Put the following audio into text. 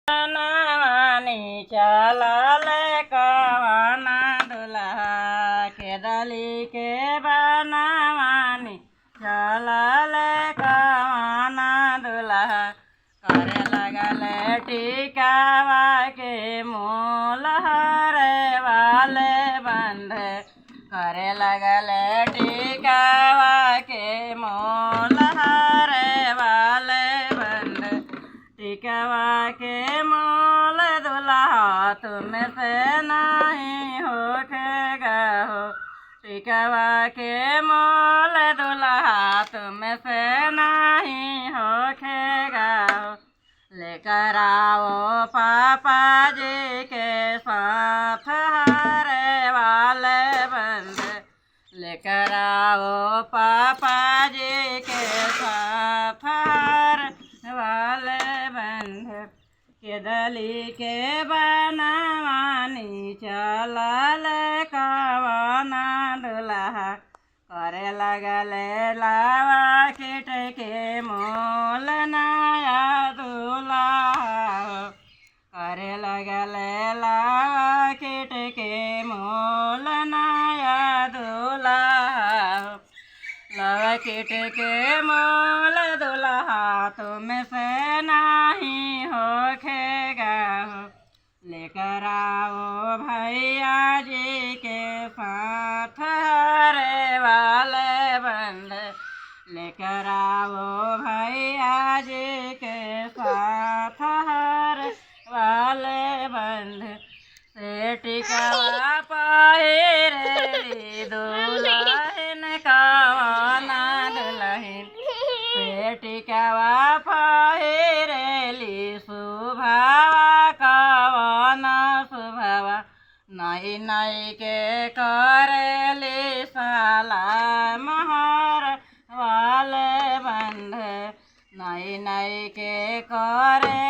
बनवानी चलल कवना दुल्हा के डली के बनवानी चलल कवना दुल्हा करे लगल टिकावा के मूल हरे वाले बंध करे लगल टिकावा के मूल हरे वाले बंध टिकावा के मोल दुल्हा तुम से नहीं होखेगा हो टिकावा के मोल दुल्हा तुम से नहीं होखेगा हो लेकर आओ पापा जी के साथ हरे वाले बंध लेकर आओ पापा जी के साथ हरे वाले बंध के डली के बनवानी चलल कवना दुल्हा करे लगल लावा किट के मोल नया दुल्हा करे लगल लावा किट के मोल नया दुल्हा लावा किट के मोल दुल्हा तुम से नहीं होखेगा लेकर आओ भैया जी के साथ हरे वाले बंध लेकर आओ भैया जी के साथ हरे वाले बंध से टिकावा पहिरेली दुल्हन कवना दुल्हन से टिकावा पहिरेली सुभावा कवना सुभावा नई नई के करेली साला महर वाले बंध नई नई के करे